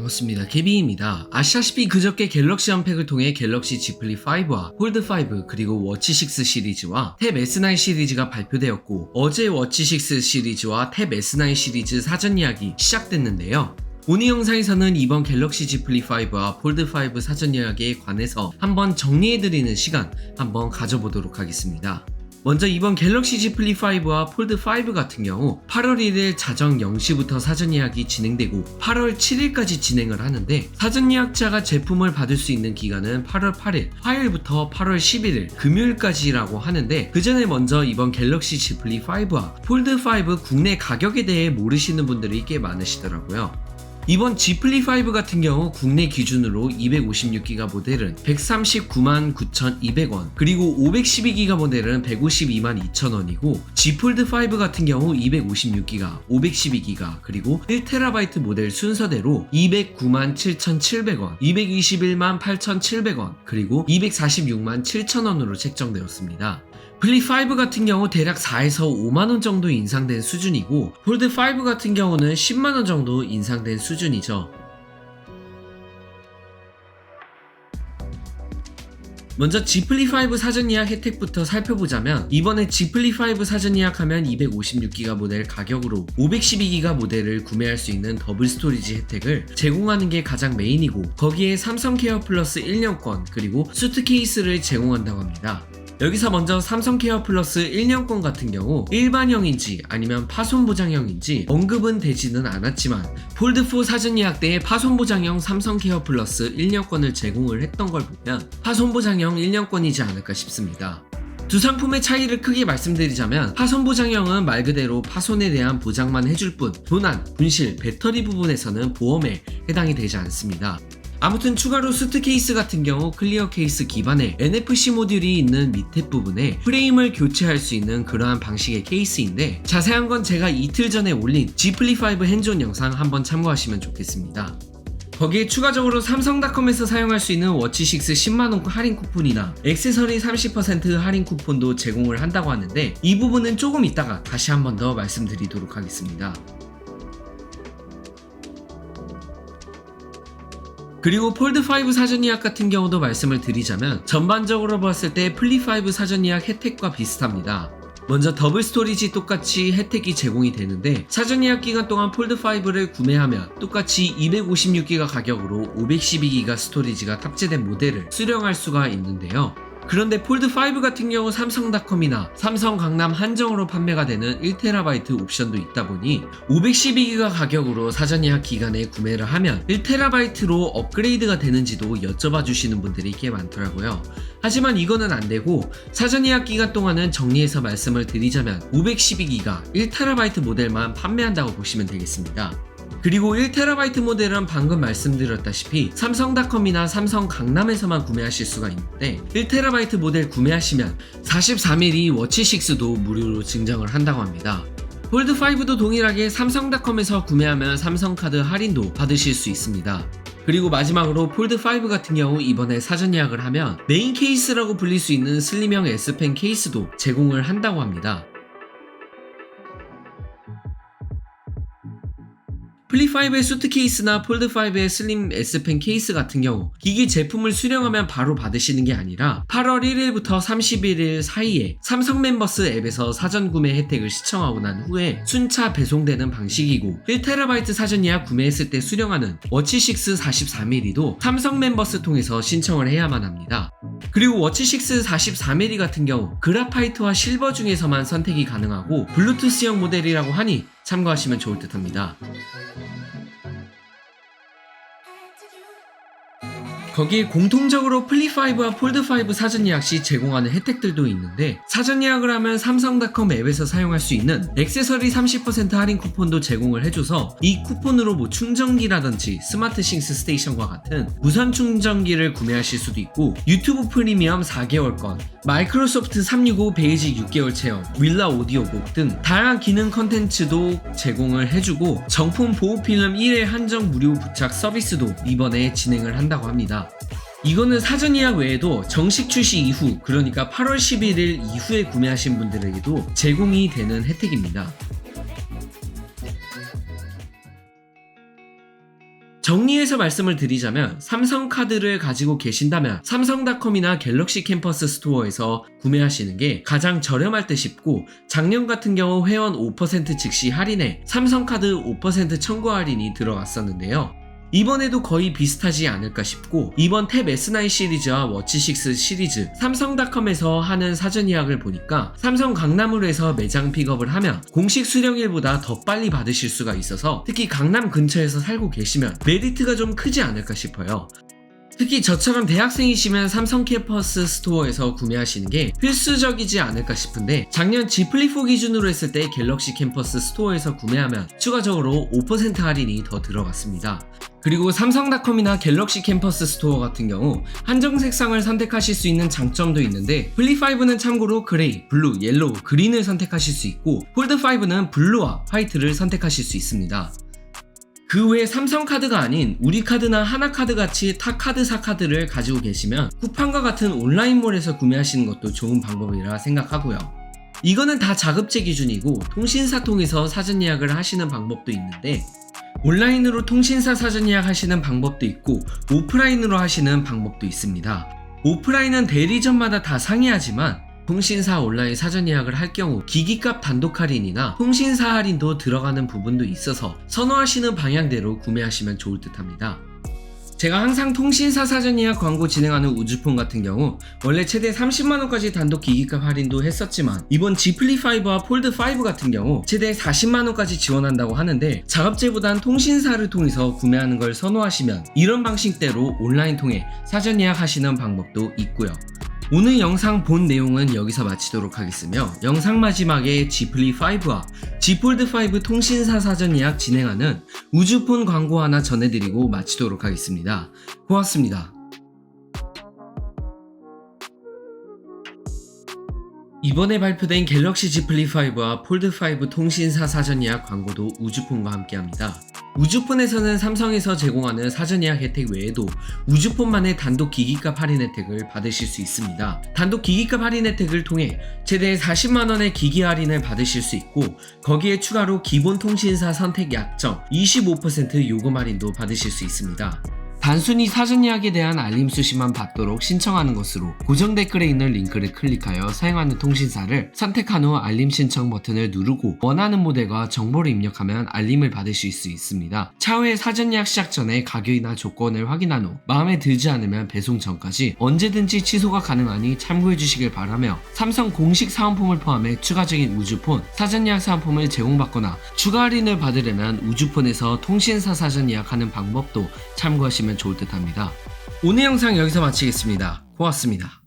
반갑습니다. 케빈입니다. 아시다시피 그저께 갤럭시 언팩을 통해 갤럭시 Z 플립 5와 폴드 5 그리고 워치 6 시리즈와 탭 S9 시리즈가 발표되었고 어제 워치 6 시리즈와 탭 S9 시리즈 사전 예약이 시작됐는데요. 오늘 영상에서는 이번 갤럭시 Z 플립 5와 폴드 5 사전 예약에 관해서 한번 정리해드리는 시간 한번 가져보도록 하겠습니다. 먼저 이번 갤럭시 Z 플립 5와 폴드 5 같은 경우 8월 1일 자정 0시부터 사전 예약이 진행되고 8월 7일까지 진행을 하는데 사전 예약자가 제품을 받을 수 있는 기간은 8월 8일 화요일부터 8월 11일 금요일까지라고 하는데 그 전에 먼저 이번 갤럭시 Z 플립 5와 폴드 5 국내 가격에 대해 모르시는 분들이 꽤 많으시더라고요. 이번 Z 플립 5 같은 경우 국내 기준으로 256기가 모델은 139만 9,200원 그리고 512기가 모델은 152만 2,000원이고 Z 폴드 5 같은 경우 256기가, 512기가 그리고 1TB 모델 순서대로 209만 7,700원, 221만 8,700원 그리고 246만 7,000원으로 책정되었습니다. 플립 5 같은 경우 대략 4에서 5만원 정도 인상된 수준이고 폴드 5 같은 경우는 10만원 정도 인상된 수준이죠. 먼저 Z 플립 5 사전 예약 혜택부터 살펴보자면 이번에 Z 플립 5 사전 예약하면 256기가 모델 가격으로 512기가 모델을 구매할 수 있는 더블 스토리지 혜택을 제공하는 게 가장 메인이고 거기에 삼성 케어 플러스 1년권 그리고 수트 케이스를 제공한다고 합니다. 여기서 먼저 삼성 케어 플러스 1년권 같은 경우 일반형인지 아니면 파손 보장형인지 언급은 되지는 않았지만 폴드4 사전 예약 때 파손 보장형 삼성 케어 플러스 1년권을 제공을 했던 걸 보면 파손 보장형 1년권이지 않을까 싶습니다. 두 상품의 차이를 크게 말씀드리자면 파손 보장형은 말 그대로 파손에 대한 보장만 해줄 뿐 도난, 분실, 배터리 부분에서는 보험에 해당이 되지 않습니다. 아무튼 추가로 수트 케이스 같은 경우 클리어 케이스 기반의 NFC 모듈이 있는 밑에 부분에 프레임을 교체할 수 있는 그러한 방식의 케이스인데 자세한 건 제가 이틀 전에 올린 Z 플립 5 핸즈온 영상 한번 참고하시면 좋겠습니다. 거기에 추가적으로 삼성닷컴에서 사용할 수 있는 워치 6 10만원 할인 쿠폰이나 액세서리 30% 할인 쿠폰도 제공을 한다고 하는데 이 부분은 조금 이따가 다시 한번 더 말씀드리도록 하겠습니다. 그리고 폴드 5 사전 예약 같은 경우도 말씀을 드리자면 전반적으로 봤을 때 플립 5 사전 예약 혜택과 비슷합니다. 먼저 더블 스토리지 똑같이 혜택이 제공이 되는데 사전 예약 기간 동안 폴드 5를 구매하면 똑같이 256기가 가격으로 512기가 스토리지가 탑재된 모델을 수령할 수가 있는데요. 그런데 폴드 5 같은 경우 삼성닷컴이나 삼성 강남 한정으로 판매가 되는 1TB 옵션도 있다 보니 512기가 가격으로 사전 예약 기간에 구매를 하면 1TB로 업그레이드가 되는지도 여쭤봐 주시는 분들이 꽤 많더라고요. 하지만 이거는 안 되고 사전 예약 기간 동안은 정리해서 말씀을 드리자면 512기가 1TB 모델만 판매한다고 보시면 되겠습니다. 그리고 1TB 모델은 방금 말씀드렸다시피 삼성닷컴이나 삼성 강남에서만 구매하실 수가 있는데 1TB 모델 구매하시면 43mm 워치 6도 무료로 증정을 한다고 합니다. 폴드 5도 동일하게 삼성닷컴에서 구매하면 삼성카드 할인도 받으실 수 있습니다. 그리고 마지막으로 폴드 5 같은 경우 이번에 사전 예약을 하면 메인 케이스라고 불릴 수 있는 슬림형 S펜 케이스도 제공을 한다고 합니다. 플립 5의 수트 케이스나 폴드 5의 슬림 S펜 케이스 같은 경우 기기 제품을 수령하면 바로 받으시는 게 아니라 8월 1일부터 31일 사이에 삼성 멤버스 앱에서 사전 구매 혜택을 시청하고 난 후에 순차 배송되는 방식이고 1TB 사전 예약 구매했을 때 수령하는 워치 6 44mm도 삼성 멤버스 통해서 신청을 해야만 합니다. 그리고 워치 6 44mm 같은 경우 그라파이트와 실버 중에서만 선택이 가능하고 블루투스형 모델이라고 하니 참고하시면 좋을 듯 합니다. 거기에 공통적으로 플립 5와 폴드 5 사전 예약 시 제공하는 혜택들도 있는데 사전 예약을 하면 삼성닷컴 앱에서 사용할 수 있는 액세서리 30% 할인 쿠폰도 제공을 해줘서 이 쿠폰으로 뭐 충전기라든지 스마트 싱스 스테이션과 같은 무선 충전기를 구매하실 수도 있고 유튜브 프리미엄 4개월권, 마이크로소프트 365 베이직 6개월 체험, 윌라 오디오북 등 다양한 기능 컨텐츠도 제공을 해주고 정품 보호필름 1회 한정 무료 부착 서비스도 이번에 진행을 한다고 합니다. 이거는 사전 예약 외에도 정식 출시 이후 그러니까 8월 11일 이후에 구매하신 분들에게도 제공이 되는 혜택입니다. 정리해서 말씀을 드리자면 삼성카드를 가지고 계신다면 삼성닷컴이나 갤럭시 캠퍼스 스토어에서 구매하시는 게 가장 저렴할 듯 싶고, 작년 같은 경우 회원 5% 즉시 할인에 삼성카드 5% 청구 할인이 들어갔었는데요. 이번에도 거의 비슷하지 않을까 싶고, 이번 탭 S9 시리즈와 워치6 시리즈 삼성닷컴에서 하는 사전 예약을 보니까 삼성 강남으로에서 매장 픽업을 하면 공식 수령일보다 더 빨리 받으실 수가 있어서 특히 강남 근처에서 살고 계시면 메리트가 좀 크지 않을까 싶어요. 특히 저처럼 대학생이시면 삼성 캠퍼스 스토어에서 구매하시는 게 필수적이지 않을까 싶은데, 작년 G 플립4 기준으로 했을 때 갤럭시 캠퍼스 스토어에서 구매하면 추가적으로 5% 할인이 더 들어갔습니다. 그리고 삼성닷컴이나 갤럭시 캠퍼스 스토어 같은 경우 한정 색상을 선택하실 수 있는 장점도 있는데, 플립5는 참고로 그레이, 블루, 옐로우, 그린을 선택하실 수 있고, 폴드5는 블루와 화이트를 선택하실 수 있습니다. 그 외에 삼성카드가 아닌 우리카드나 하나카드 같이 타 카드사 카드를 가지고 계시면 쿠팡과 같은 온라인몰에서 구매하시는 것도 좋은 방법이라 생각하고요. 이거는 다 자급제 기준이고 통신사 통해서 사전 예약을 하시는 방법도 있는데, 온라인으로 통신사 사전 예약 하시는 방법도 있고 오프라인으로 하시는 방법도 있습니다. 오프라인은 대리점마다 다 상이하지만 통신사 온라인 사전 예약을 할 경우 기기값 단독 할인이나 통신사 할인도 들어가는 부분도 있어서 선호하시는 방향대로 구매하시면 좋을 듯 합니다. 제가 항상 통신사 사전 예약 광고 진행하는 우주폰 같은 경우 원래 최대 30만원까지 단독 기기값 할인도 했었지만, 이번 G 플립5와 폴드5 같은 경우 최대 40만원까지 지원한다고 하는데, 자급제보단 통신사를 통해서 구매하는 걸 선호하시면 이런 방식대로 온라인 통해 사전 예약하시는 방법도 있고요. 오늘 영상 본 내용은 여기서 마치도록 하겠으며, 영상 마지막에 G 플립5와 G 폴드5 통신사 사전 예약 진행하는 우주폰 광고 하나 전해드리고 마치도록 하겠습니다. 고맙습니다. 이번에 발표된 갤럭시 Z 플립5와 폴드5 통신사 사전 예약 광고도 우주폰과 함께합니다. 우주폰에서는 삼성에서 제공하는 사전 예약 혜택 외에도 우주폰만의 단독 기기값 할인 혜택을 받으실 수 있습니다. 단독 기기값 할인 혜택을 통해 최대 40만원의 기기 할인을 받으실 수 있고, 거기에 추가로 기본 통신사 선택 약정 25% 요금 할인도 받으실 수 있습니다. 단순히 사전 예약에 대한 알림 수신만 받도록 신청하는 것으로 고정 댓글에 있는 링크를 클릭하여 사용하는 통신사를 선택한 후 알림 신청 버튼을 누르고 원하는 모델과 정보를 입력하면 알림을 받으실 수 있습니다. 차후에 사전 예약 시작 전에 가격이나 조건을 확인한 후 마음에 들지 않으면 배송 전까지 언제든지 취소가 가능하니 참고해 주시길 바라며, 삼성 공식 사은품을 포함해 추가적인 우주폰 사전 예약 사은품을 제공받거나 추가 할인을 받으려면 우주폰에서 통신사 사전 예약하는 방법도 참고하시면 좋을 듯 합니다. 오늘 영상 여기서 마치겠습니다. 고맙습니다.